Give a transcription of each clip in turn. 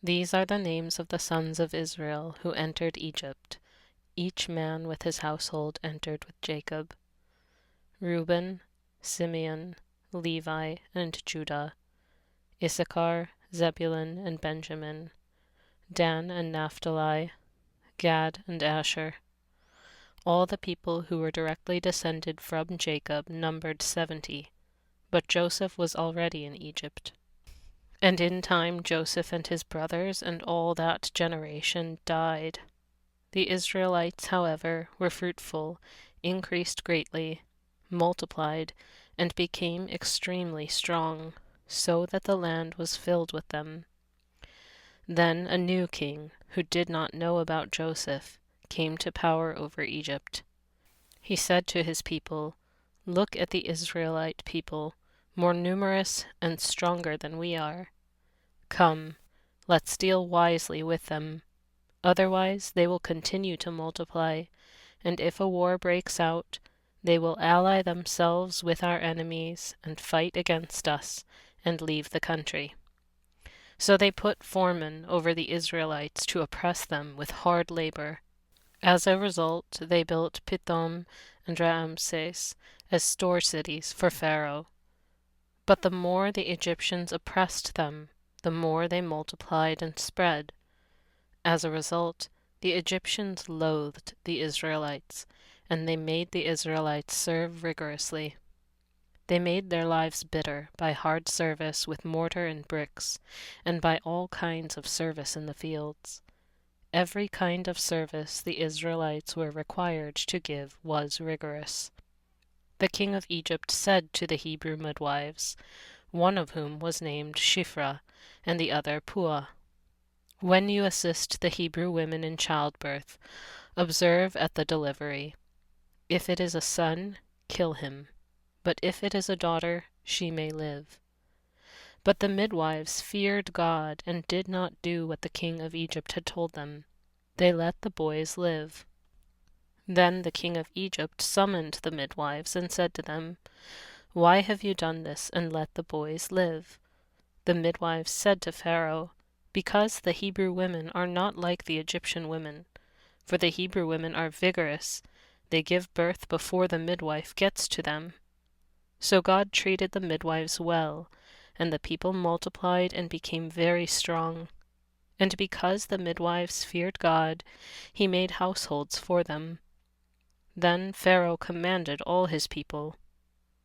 These are the names of the sons of Israel who entered Egypt. Each man with his household entered with Jacob: Reuben, Simeon, Levi, and Judah; Issachar, Zebulun, and Benjamin; Dan and Naphtali; Gad and Asher. All the people who were directly descended from Jacob numbered 70, but Joseph was already in Egypt. And in time Joseph and his brothers and all that generation died. The Israelites, however, were fruitful, increased greatly, multiplied, and became extremely strong, so that the land was filled with them. Then a new king, who did not know about Joseph, came to power over Egypt. He said to his people, "Look at the Israelite people, more numerous and stronger than we are. Come, let's deal wisely with them. Otherwise they will continue to multiply, and if a war breaks out, they will ally themselves with our enemies and fight against us and leave the country." So they put foremen over the Israelites to oppress them with hard labor. As a result, they built Pithom and Ramses as store cities for Pharaoh. But the more the Egyptians oppressed them, the more they multiplied and spread. As a result, the Egyptians loathed the Israelites, and they made the Israelites serve rigorously. They made their lives bitter by hard service with mortar and bricks, and by all kinds of service in the fields. Every kind of service the Israelites were required to give was rigorous. The king of Egypt said to the Hebrew midwives, one of whom was named Shiphrah and the other Puah, "When you assist the Hebrew women in childbirth, observe at the delivery. If it is a son, kill him, but if it is a daughter, she may live." But the midwives feared God and did not do what the king of Egypt had told them. They let the boys live. Then the king of Egypt summoned the midwives and said to them, "Why have you done this and let the boys live?" The midwives said to Pharaoh, "Because the Hebrew women are not like the Egyptian women, for the Hebrew women are vigorous, they give birth before the midwife gets to them." So God treated the midwives well, and the people multiplied and became very strong. And because the midwives feared God, he made households for them. Then Pharaoh commanded all his people,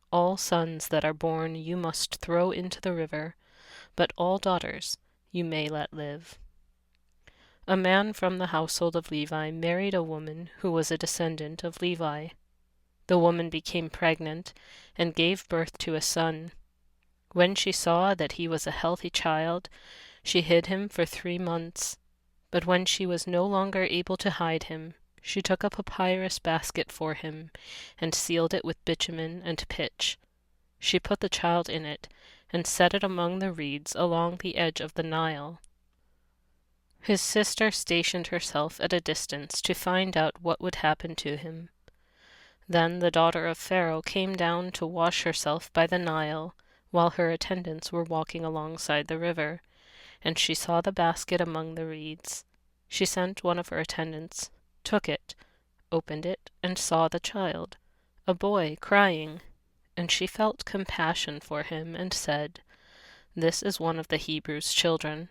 "All sons that are born you must throw into the river, but all daughters you may let live." A man from the household of Levi married a woman who was a descendant of Levi. The woman became pregnant and gave birth to a son. When she saw that he was a healthy child, she hid him for 3 months. But when she was no longer able to hide him, she took a papyrus basket for him and sealed it with bitumen and pitch. She put the child in it and set it among the reeds along the edge of the Nile. His sister stationed herself at a distance to find out what would happen to him. Then the daughter of Pharaoh came down to wash herself by the Nile, while her attendants were walking alongside the river, and she saw the basket among the reeds. She sent one of her attendants, took it, opened it, and saw the child, a boy, crying, and she felt compassion for him and said, "This is one of the Hebrews' children."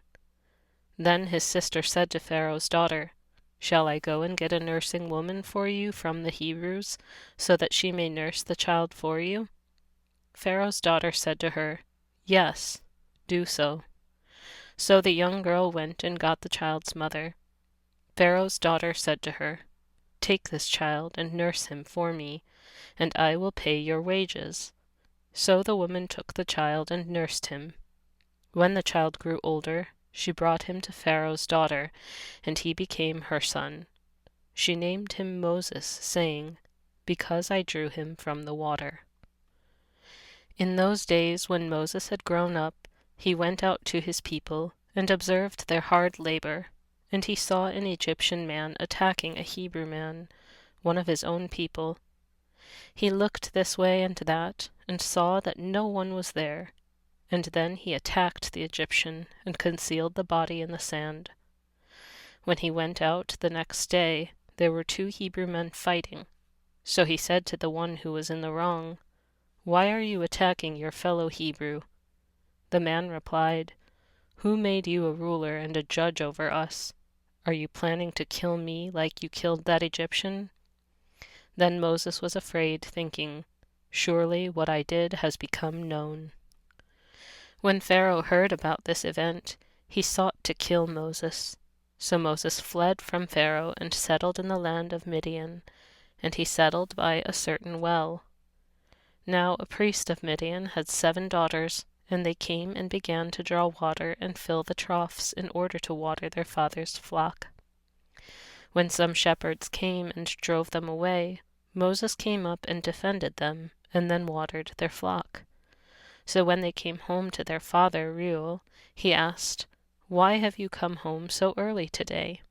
Then his sister said to Pharaoh's daughter, "Shall I go and get a nursing woman for you from the Hebrews, so that she may nurse the child for you?" Pharaoh's daughter said to her, "Yes, do so." So the young girl went and got the child's mother. Pharaoh's daughter said to her, "Take this child and nurse him for me, and I will pay your wages." So the woman took the child and nursed him. When the child grew older, she brought him to Pharaoh's daughter, and he became her son. She named him Moses, saying, "Because I drew him from the water." In those days when Moses had grown up, he went out to his people and observed their hard labor, and he saw an Egyptian man attacking a Hebrew man, one of his own people. He looked this way and that, and saw that no one was there. and then he attacked the Egyptian and concealed the body in the sand. When he went out the next day, there were 2 Hebrew men fighting. So he said to the one who was in the wrong, "Why are you attacking your fellow Hebrew?" The man replied, "Who made you a ruler and a judge over us? Are you planning to kill me like you killed that Egyptian?" Then Moses was afraid, thinking, "Surely what I did has become known." When Pharaoh heard about this event, he sought to kill Moses. So Moses fled from Pharaoh and settled in the land of Midian, and he settled by a certain well. Now a priest of Midian had 7 daughters, and they came and began to draw water and fill the troughs in order to water their father's flock. When some shepherds came and drove them away, Moses came up and defended them, and then watered their flock. So when they came home to their father Reuel, he asked, "Why have you come home so early today?"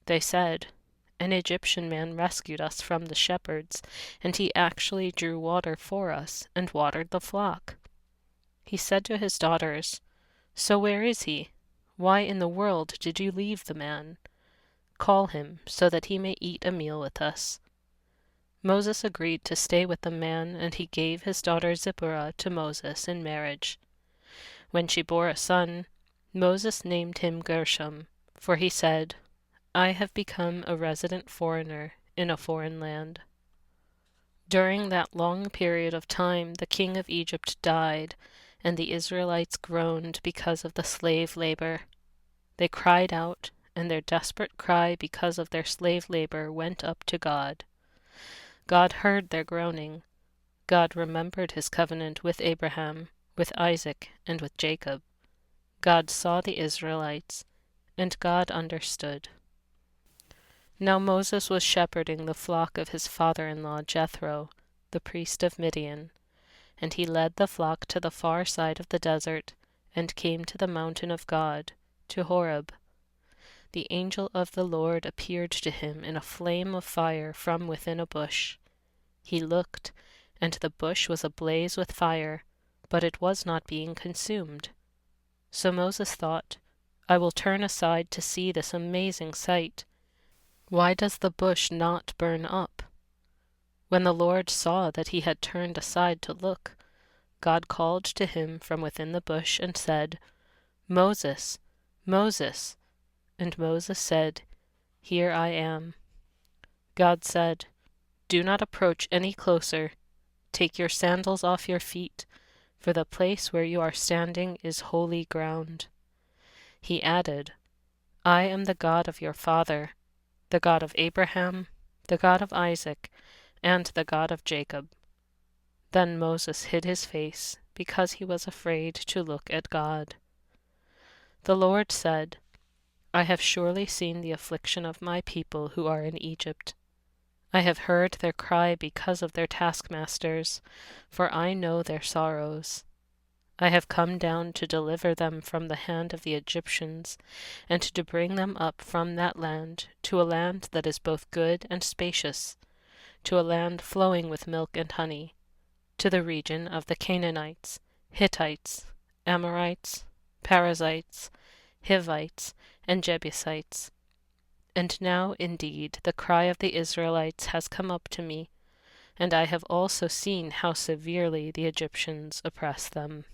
They said, "An Egyptian man rescued us from the shepherds, and he actually drew water for us and watered the flock." He said to his daughters, "So where is he? Why in the world did you leave the man? Call him, so that he may eat a meal with us." Moses agreed to stay with the man, and he gave his daughter Zipporah to Moses in marriage. When she bore a son, Moses named him Gershom, for he said, "I have become a resident foreigner in a foreign land." During that long period of time the king of Egypt died, and the Israelites groaned because of the slave labor. They cried out, and their desperate cry because of their slave labor went up to God. God heard their groaning. God remembered his covenant with Abraham, with Isaac, and with Jacob. God saw the Israelites, and God understood. Now Moses was shepherding the flock of his father-in-law Jethro, the priest of Midian, and he led the flock to the far side of the desert, and came to the mountain of God, to Horeb. The angel of the Lord appeared to him in a flame of fire from within a bush. He looked, and the bush was ablaze with fire, but it was not being consumed. So Moses thought, "I will turn aside to see this amazing sight. Why does the bush not burn up?" When the Lord saw that he had turned aside to look, God called to him from within the bush and said, "Moses, Moses." And Moses said, "Here I am." God said, "Do not approach any closer. Take your sandals off your feet, for the place where you are standing is holy ground." He added, "I am the God of your father, the God of Abraham, the God of Isaac, and the God of Jacob." Then Moses hid his face, because he was afraid to look at God. The Lord said, "I have surely seen the affliction of my people who are in Egypt. I have heard their cry because of their taskmasters, for I know their sorrows. I have come down to deliver them from the hand of the Egyptians, and to bring them up from that land to a land that is both good and spacious, to a land flowing with milk and honey, to the region of the Canaanites, Hittites, Amorites, Perizzites, Hivites, and Jebusites. And now, indeed, the cry of the Israelites has come up to me, and I have also seen how severely the Egyptians oppress them.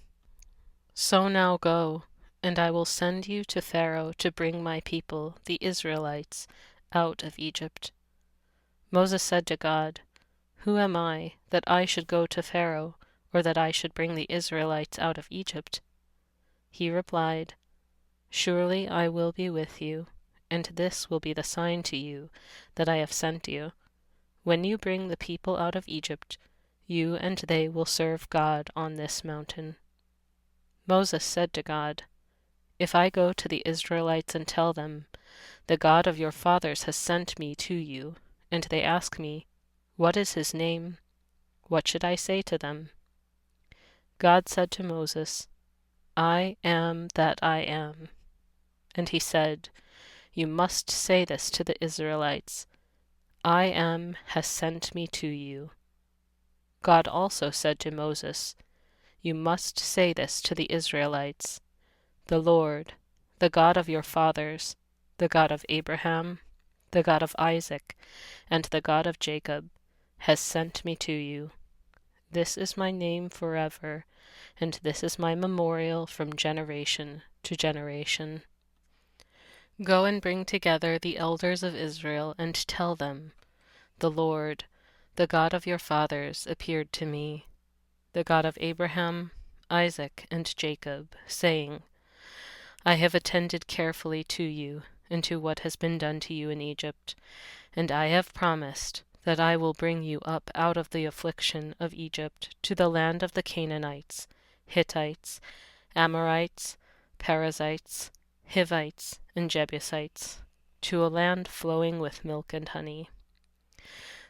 So now go, and I will send you to Pharaoh to bring my people, the Israelites, out of Egypt." Moses said to God, "Who am I, that I should go to Pharaoh, or that I should bring the Israelites out of Egypt?" He replied, "Surely I will be with you, and this will be the sign to you that I have sent you. When you bring the people out of Egypt, you and they will serve God on this mountain." Moses said to God, "If I go to the Israelites and tell them, 'The God of your fathers has sent me to you,' and they ask me, 'What is his name?' what should I say to them?" God said to Moses, "I am that I am." And he said, "You must say this to the Israelites, 'I am has sent me to you.'" God also said to Moses, You must say this to the Israelites: The Lord, the God of your fathers, the God of Abraham, the God of Isaac, and the God of Jacob, has sent me to you. This is my name forever, and this is my memorial from generation to generation. Go and bring together the elders of Israel, and tell them, The Lord, the God of your fathers, appeared to me, the God of Abraham, Isaac, and Jacob, saying, I have attended carefully to you and to what has been done to you in Egypt, and I have promised that I will bring you up out of the affliction of Egypt to the land of the Canaanites, Hittites, Amorites, Perizzites, Hivites, and Jebusites, to a land flowing with milk and honey.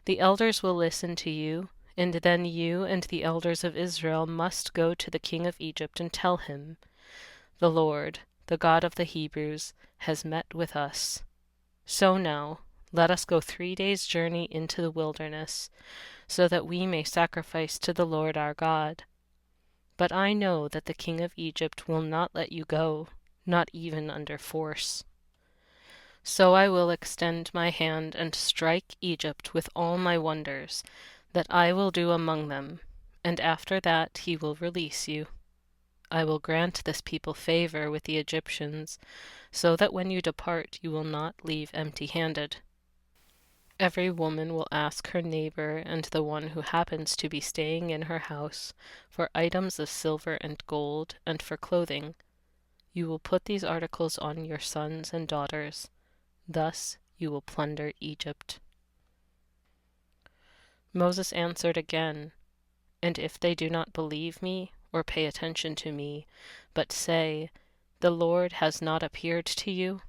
The elders will listen to you, and then you and the elders of Israel must go to the king of Egypt and tell him, The Lord, the God of the Hebrews, has met with us. So now, let us go 3 days' journey into the wilderness, so that we may sacrifice to the Lord our God. But I know that the king of Egypt will not let you go, not even under force. So I will extend my hand and strike Egypt with all my wonders that I will do among them, and after that he will release you. I will grant this people favor with the Egyptians, so that when you depart you will not leave empty-handed. Every woman will ask her neighbor and the one who happens to be staying in her house for items of silver and gold and for clothing. You will put these articles on your sons and daughters. Thus you will plunder Egypt. Moses answered again, And if they do not believe me or pay attention to me, but say, The Lord has not appeared to you?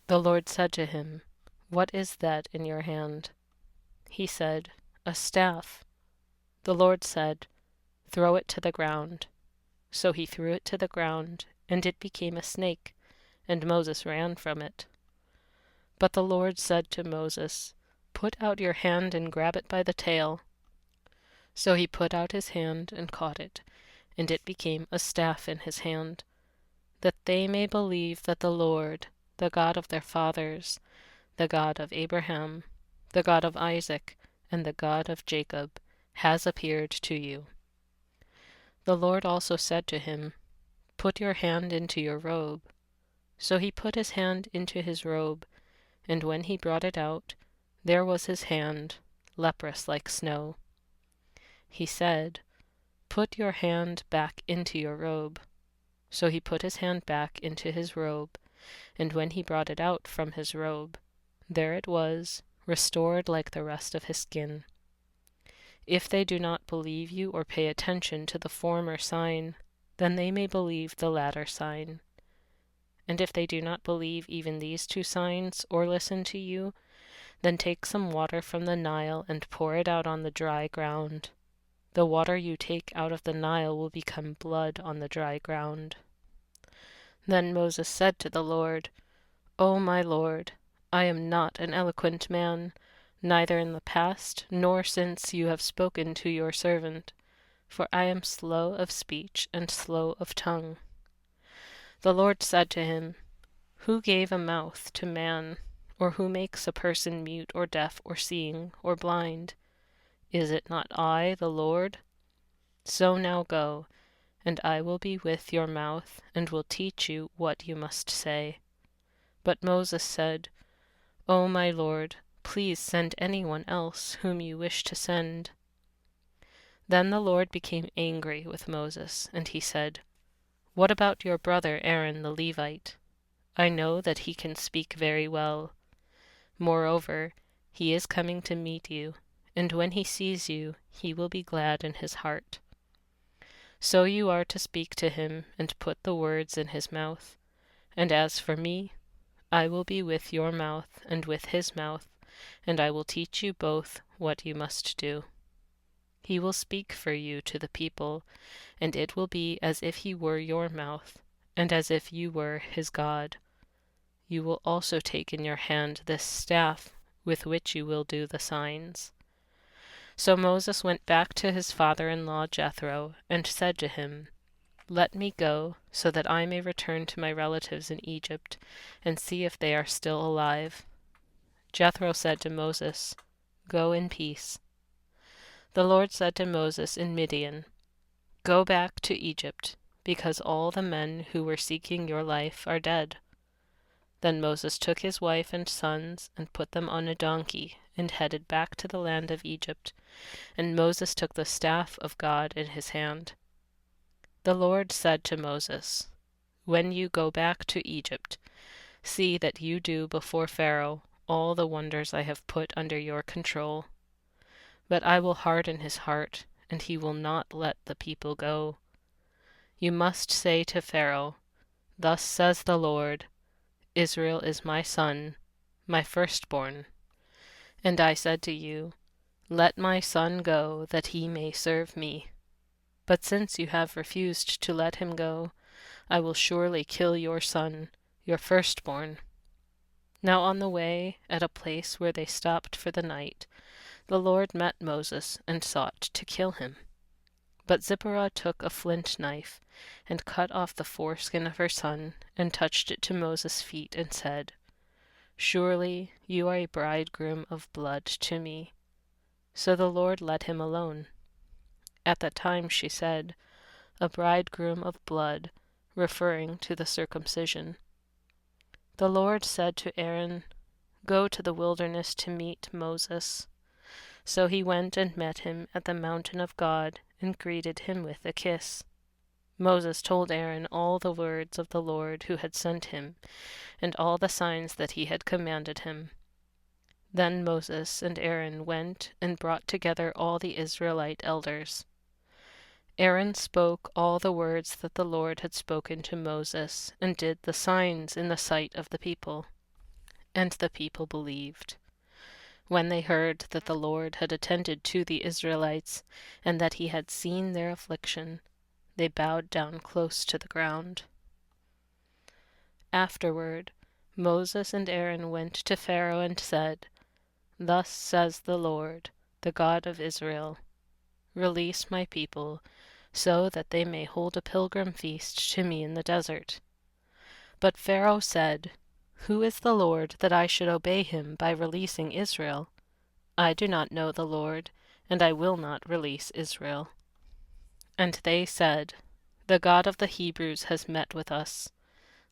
The Lord said to him, What is that in your hand? He said, A staff. The Lord said, Throw it to the ground. So he threw it to the ground, and it became a snake, and Moses ran from it. But the Lord said to Moses, Put out your hand and grab it by the tail. So he put out his hand and caught it, and it became a staff in his hand, that they may believe that the Lord, the God of their fathers, the God of Abraham, the God of Isaac, and the God of Jacob, has appeared to you. The Lord also said to him, Put your hand into your robe. So he put his hand into his robe, and when he brought it out, there was his hand, leprous like snow. He said, Put your hand back into your robe. So he put his hand back into his robe, and when he brought it out from his robe, there it was, restored like the rest of his skin. If they do not believe you or pay attention to the former sign, then they may believe the latter sign. And if they do not believe even these 2 signs or listen to you, then take some water from the Nile and pour it out on the dry ground. The water you take out of the Nile will become blood on the dry ground. Then Moses said to the Lord, O my Lord, I am not an eloquent man, neither in the past nor since you have spoken to your servant, for I am slow of speech and slow of tongue. The Lord said to him, Who gave a mouth to man, or who makes a person mute or deaf or seeing or blind? Is it not I, the Lord? So now go, and I will be with your mouth, and will teach you what you must say. But Moses said, O my Lord, please send anyone else whom you wish to send. Then the Lord became angry with Moses, and he said, What about your brother Aaron the Levite? I know that he can speak very well. Moreover, he is coming to meet you, and when he sees you, he will be glad in his heart. So you are to speak to him and put the words in his mouth. And as for me, I will be with your mouth and with his mouth, and I will teach you both what you must do. He will speak for you to the people, and it will be as if he were your mouth, and as if you were his God. You will also take in your hand this staff with which you will do the signs. So Moses went back to his father-in-law Jethro, and said to him, "Let me go, so that I may return to my relatives in Egypt, and see if they are still alive." Jethro said to Moses, "Go in peace." The Lord said to Moses in Midian, "Go back to Egypt, because all the men who were seeking your life are dead." Then Moses took his wife and sons, and put them on a donkey, and headed back to the land of Egypt, and Moses took the staff of God in his hand. The Lord said to Moses, "When you go back to Egypt, see that you do before Pharaoh all the wonders I have put under your control. But I will harden his heart, and he will not let the people go. You must say to Pharaoh, 'Thus says the Lord, Israel is my son, my firstborn.' And I said to you, 'Let my son go, that he may serve me.' But since you have refused to let him go, I will surely kill your son, your firstborn." Now on the way, at a place where they stopped for the night, the Lord met Moses and sought to kill him. But Zipporah took a flint knife, and cut off the foreskin of her son, and touched it to Moses' feet, and said, "Surely you are a bridegroom of blood to me." So the Lord let him alone. At that time she said, "A bridegroom of blood," referring to the circumcision. The Lord said to Aaron, "Go to the wilderness to meet Moses." So he went and met him at the mountain of God, and greeted him with a kiss. Moses told Aaron all the words of the Lord who had sent him, and all the signs that he had commanded him. Then Moses and Aaron went and brought together all the Israelite elders. Aaron spoke all the words that the Lord had spoken to Moses, and did the signs in the sight of the people. And the people believed. When they heard that the Lord had attended to the Israelites, and that he had seen their affliction, they bowed down close to the ground. Afterward, Moses and Aaron went to Pharaoh and said, "Thus says the Lord, the God of Israel, release my people, so that they may hold a pilgrim feast to me in the desert." But Pharaoh said, "Who is the Lord that I should obey him by releasing Israel? I do not know the Lord, and I will not release Israel." And they said, "The God of the Hebrews has met with us.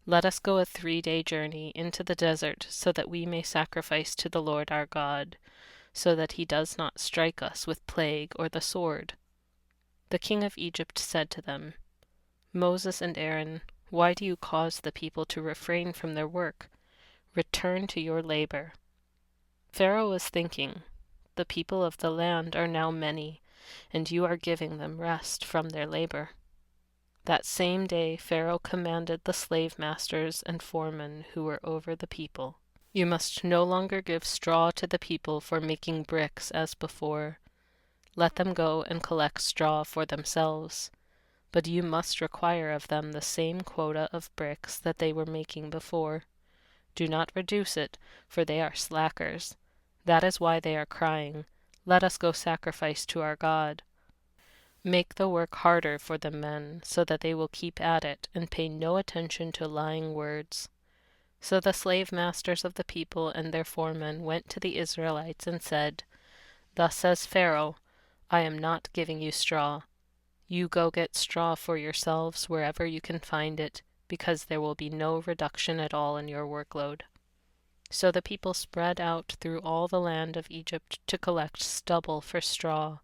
Let us go a 3-day journey into the desert, so that we may sacrifice to the Lord our God, so that he does not strike us with plague or the sword." The king of Egypt said to them, "Moses and Aaron, why do you cause the people to refrain from their work? Return to your labor." Pharaoh was thinking, "The people of the land are now many, and you are giving them rest from their labor." That same day Pharaoh commanded the slave masters and foremen who were over the people, "You must no longer give straw to the people for making bricks as before. Let them go and collect straw for themselves. But you must require of them the same quota of bricks that they were making before. Do not reduce it, for they are slackers. That is why they are crying, 'Let us go sacrifice to our God.' Make the work harder for the men, so that they will keep at it and pay no attention to lying words." So the slave masters of the people and their foremen went to the Israelites and said, "Thus says Pharaoh, I am not giving you straw. You go get straw for yourselves wherever you can find it, because there will be no reduction at all in your workload." So the people spread out through all the land of Egypt to collect stubble for straw.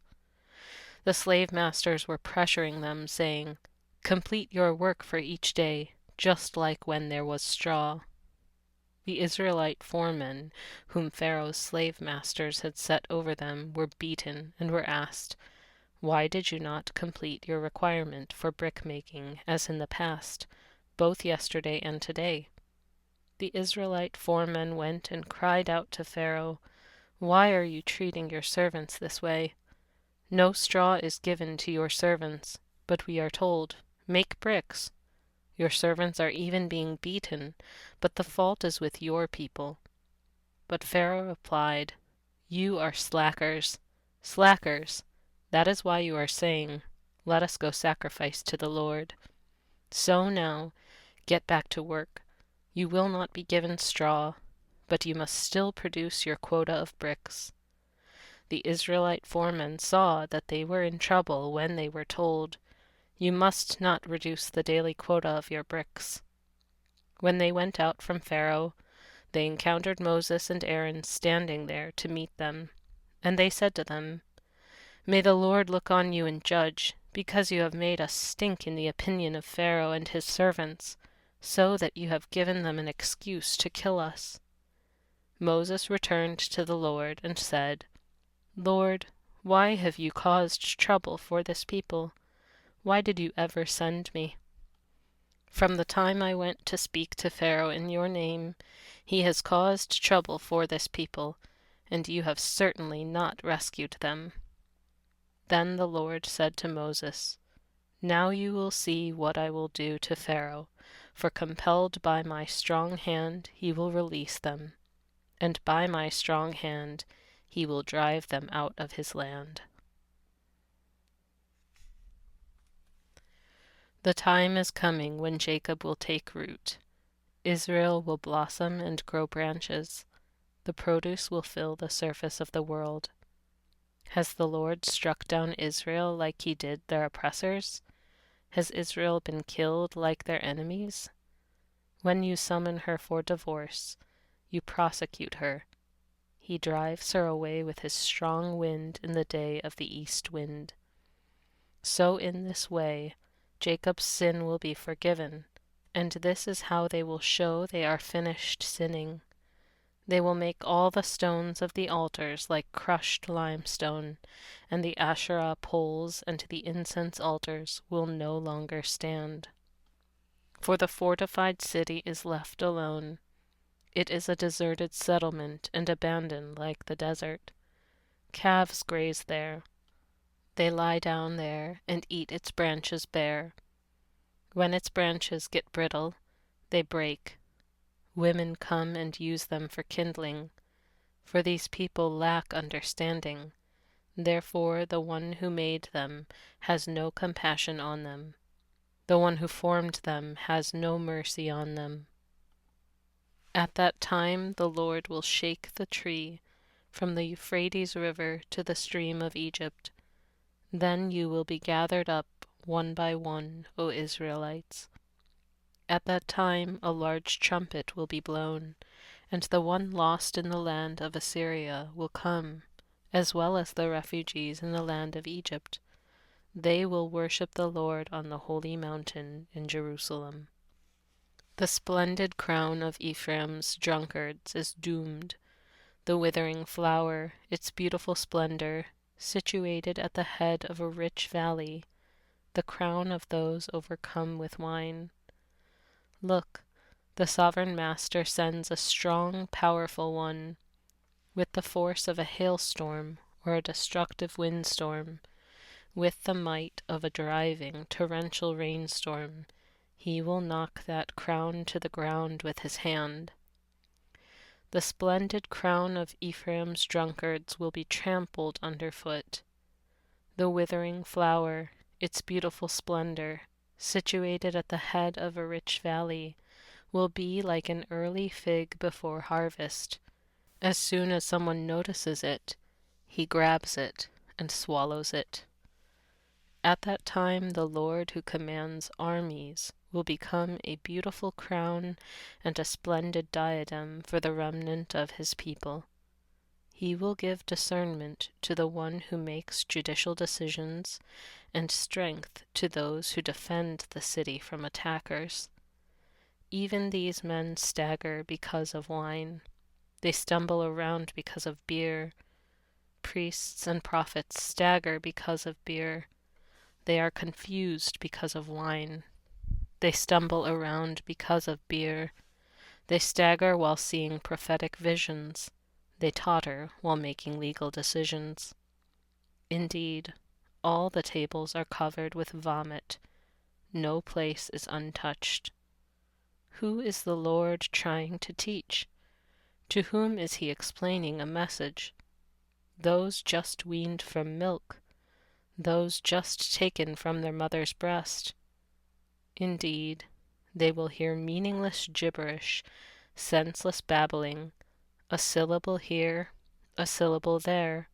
The slave masters were pressuring them, saying, "Complete your work for each day, just like when there was straw." The Israelite foremen, whom Pharaoh's slave masters had set over them, were beaten and were asked, "Why did you not complete your requirement for brick-making as in the past, both yesterday and today?" The Israelite foremen went and cried out to Pharaoh, "Why are you treating your servants this way? No straw is given to your servants, but we are told, 'Make bricks.' Your servants are even being beaten, but the fault is with your people." But Pharaoh replied, "You are slackers. Slackers, that is why you are saying, 'Let us go sacrifice to the Lord.' So now, get back to work. You will not be given straw, but you must still produce your quota of bricks." The Israelite foremen saw that they were in trouble when they were told, "You must not reduce the daily quota of your bricks." When they went out from Pharaoh, they encountered Moses and Aaron standing there to meet them, and they said to them, "May the Lord look on you and judge, because you have made us stink in the opinion of Pharaoh and his servants, so that you have given them an excuse to kill us." Moses returned to the Lord and said, "Lord, why have you caused trouble for this people? Why did you ever send me? From the time I went to speak to Pharaoh in your name, he has caused trouble for this people, and you have certainly not rescued them." Then the Lord said to Moses, "Now you will see what I will do to Pharaoh, for compelled by my strong hand he will release them, and by my strong hand he will drive them out of his land." The time is coming when Jacob will take root. Israel will blossom and grow branches. The produce will fill the surface of the world. Has the Lord struck down Israel like he did their oppressors? Has Israel been killed like their enemies? When you summon her for divorce, you prosecute her. He drives her away with his strong wind in the day of the east wind. So in this way Jacob's sin will be forgiven, and this is how they will show they are finished sinning. They will make all the stones of the altars like crushed limestone, and the Asherah poles and the incense altars will no longer stand. For the fortified city is left alone. It is a deserted settlement and abandoned like the desert. Calves graze there. They lie down there and eat its branches bare. When its branches get brittle, they break. Women come and use them for kindling, for these people lack understanding. Therefore the one who made them has no compassion on them. The one who formed them has no mercy on them. At that time the Lord will shake the tree from the Euphrates River to the stream of Egypt. Then you will be gathered up one by one, O Israelites. At that time a large trumpet will be blown, and the one lost in the land of Assyria will come, as well as the refugees in the land of Egypt. They will worship the Lord on the holy mountain in Jerusalem. The splendid crown of Ephraim's drunkards is doomed. The withering flower, its beautiful splendor, situated at the head of a rich valley, the crown of those overcome with wine. Look, the sovereign master sends a strong, powerful one. With the force of a hailstorm or a destructive windstorm, with the might of a driving, torrential rainstorm, he will knock that crown to the ground with his hand. The splendid crown of Ephraim's drunkards will be trampled underfoot. The withering flower, its beautiful splendor, situated at the head of a rich valley, will be like an early fig before harvest. As soon as someone notices it, he grabs it and swallows it. At that time the Lord who commands armies will become a beautiful crown and a splendid diadem for the remnant of his people. He will give discernment to the one who makes judicial decisions, and strength to those who defend the city from attackers. Even these men stagger because of wine. They stumble around because of beer. Priests and prophets stagger because of beer. They are confused because of wine. They stumble around because of beer. They stagger while seeing prophetic visions. They totter while making legal decisions. Indeed, all the tables are covered with vomit. No place is untouched. Who is the Lord trying to teach? To whom is he explaining a message? those just weaned from milk, those just taken from their mother's breast. Indeed, they will hear meaningless gibberish, senseless babbling, a syllable here, a syllable there.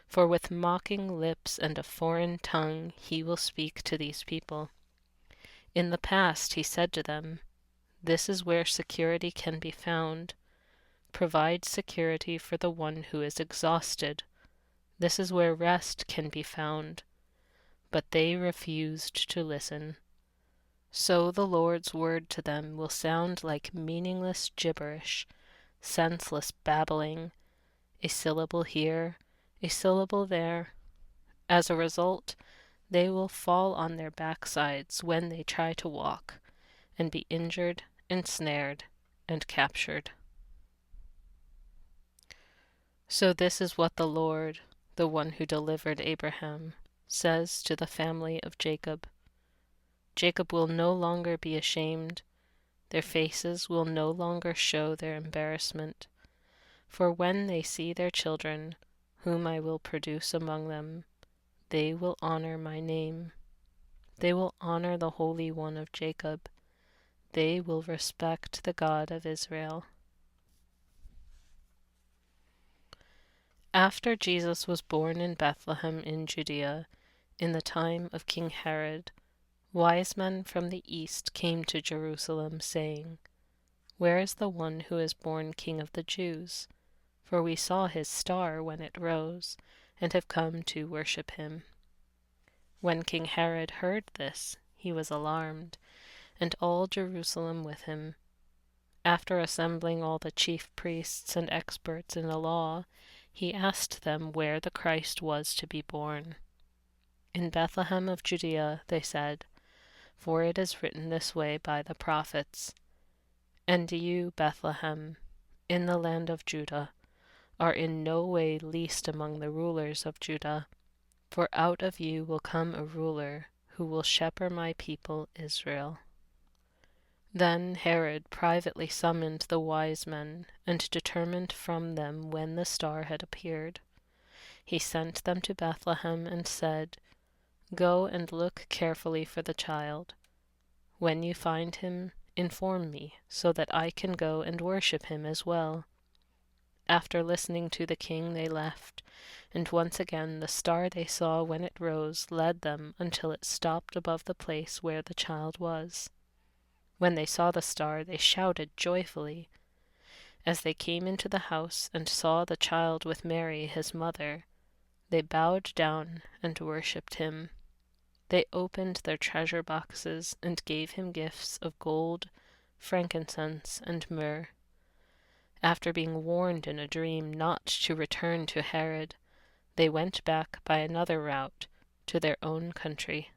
For with mocking lips and a foreign tongue he will speak to these people. In the past he said to them, "This is where security can be found. Provide security for the one who is exhausted. This is where rest can be found." But they refused to listen. So the Lord's word to them will sound like meaningless gibberish, senseless babbling, a syllable here, a syllable there. As a result, they will fall on their backsides when they try to walk, and be injured, ensnared, and captured. So this is what the Lord, the one who delivered Abraham, says to the family of Jacob. Jacob will no longer be ashamed, their faces will no longer show their embarrassment, for when they see their children, whom I will produce among them, they will honor my name. They will honor the Holy One of Jacob. They will respect the God of Israel. After Jesus was born in Bethlehem in Judea, in the time of King Herod, wise men from the east came to Jerusalem, saying, "Where is the one who is born King of the Jews? For we saw his star when it rose, and have come to worship him." When King Herod heard this, he was alarmed, and all Jerusalem with him. After assembling all the chief priests and experts in the law, he asked them where the Christ was to be born. "In Bethlehem of Judea," they said, "for it is written this way by the prophets, and you, Bethlehem, in the land of Judah, are in no way least among the rulers of Judah, for out of you will come a ruler who will shepherd my people Israel." Then Herod privately summoned the wise men, and determined from them when the star had appeared. He sent them to Bethlehem and said, "Go and look carefully for the child. When you find him, inform me, so that I can go and worship him as well." After listening to the king, they left, and once again the star they saw when it rose led them until it stopped above the place where the child was. When they saw the star, they shouted joyfully. As they came into the house and saw the child with Mary, his mother, they bowed down and worshipped him. They opened their treasure boxes and gave him gifts of gold, frankincense, and myrrh. After being warned in a dream not to return to Herod, they went back by another route to their own country.